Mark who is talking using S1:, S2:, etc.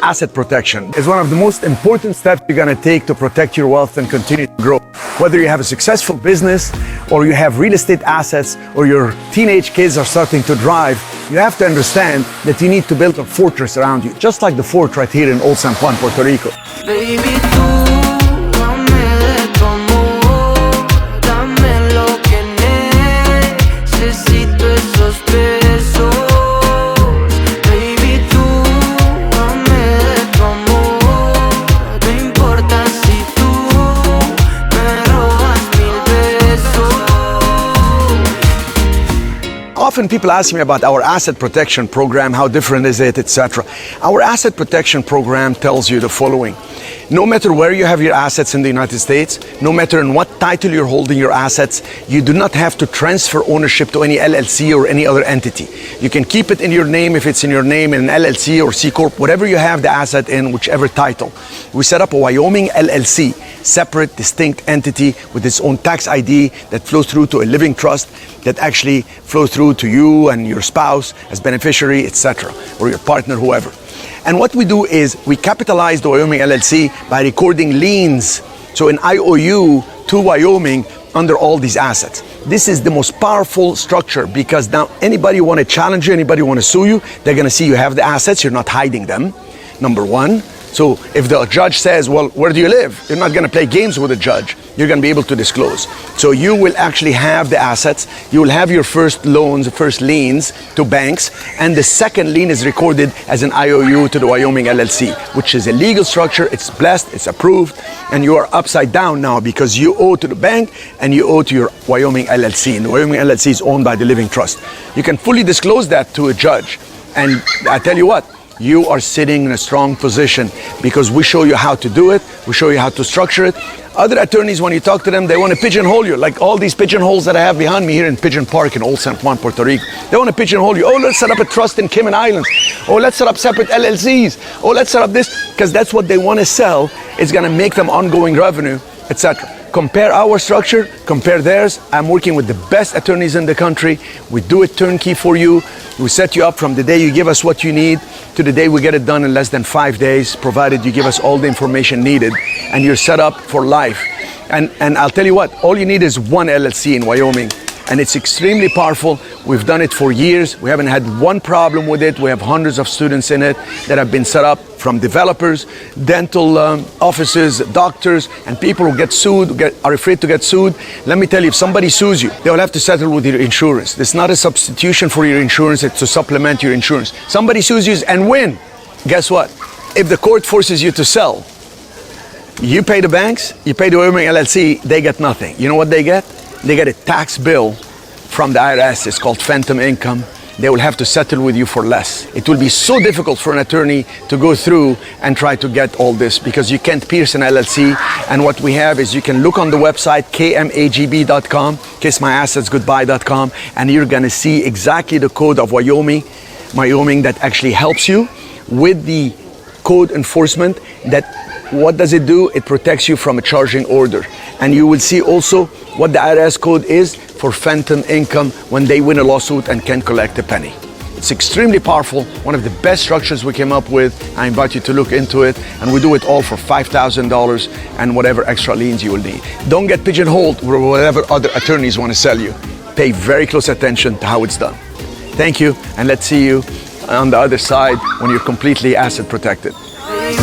S1: Asset protection is one of the most important steps you're going to take to protect your wealth and continue to grow. Whether you have a successful business or you have real estate assets or your teenage kids are starting to drive, you have to understand that you need to build a fortress around you, just like the fort right here in Old San Juan, Puerto Rico.
S2: Baby, tú dame de tu amor, dame lo que necesito, esos besos. Baby, tú dame de tu amor, no importa si tú me robas 1000 besos.
S1: Often people ask me about our asset protection program, how different is it, etc. Our asset protection program tells you the following. No matter where you have your assets in the United States, no matter in what title you're holding your assets, you do not have to transfer ownership to any LLC or any other entity. You can keep it in your name if it's in your name in an LLC or C Corp, whatever you have the asset in, whichever title. We set up a Wyoming LLC, separate, distinct entity with its own tax ID that flows through to a living trust that actually flows through to you and your spouse as beneficiary, etc., or your partner, whoever. And what we do is we capitalize the Wyoming LLC by recording liens, so an IOU to Wyoming under all these assets. This is the most powerful structure because now anybody want to challenge you, anybody want to sue you, they're going to see you have the assets, you're not hiding them, number one. So if the judge says, well, where do you live? You're not going to play games with the judge. You're going to be able to disclose. So you will actually have the assets. You will have your first loans, first liens to banks. And the second lien is recorded as an IOU to the Wyoming LLC, which is a legal structure. It's blessed, it's approved. And you are upside down now because you owe to the bank and you owe to your Wyoming LLC. And the Wyoming LLC is owned by the Living Trust. You can fully disclose that to a judge. And I tell you what, you are sitting in a strong position because we show you how to do it. We show you how to structure it. Other attorneys, when you talk to them, they want to pigeonhole you, like all these pigeonholes that I have behind me here in Pigeon Park in Old San Juan, Puerto Rico. They want to pigeonhole you. Oh, let's set up a trust in Cayman Islands. Oh, let's set up separate LLCs. Oh, let's set up this, because that's what they want to sell. It's going to make them ongoing revenue, etc. Compare our structure, compare theirs. I'm working with the best attorneys in the country. We do it turnkey for you. We set you up from the day you give us what you need to the day we get it done in less than 5 days, provided you give us all the information needed and you're set up for life. And I'll tell you what, all you need is one LLC in Wyoming. And it's extremely powerful. We've done it for years. We haven't had one problem with it. We have hundreds of students in it that have been set up, from developers, dental offices, doctors, and people who get sued, are afraid to get sued. Let me tell you, if somebody sues you, they will have to settle with your insurance. It's not a substitution for your insurance, it's to supplement your insurance. Somebody sues you and win. Guess what? If the court forces you to sell, you pay the banks, you pay the Wyoming LLC, they get nothing. You know what they get? They get a tax bill from the IRS. It's called phantom income. They will have to settle with you for less. It will be so difficult for an attorney to go through and try to get all this because you can't pierce an LLC. And what we have is you can look on the website, kmagb.com, kissmyassetsgoodbye.com, and you're gonna see exactly the code of Wyoming that actually helps you with the code enforcement. That what does it do? It protects you from a charging order. And you will see also what the IRS code is for phantom income when they win a lawsuit and can't collect a penny. It's extremely powerful, one of the best structures we came up with. I invite you to look into it, and we do it all for $5,000 and whatever extra liens you will need. Don't get pigeonholed with whatever other attorneys want to sell you. Pay very close attention to how it's done. Thank you, and let's see you on the other side when you're completely asset protected.
S2: Baby,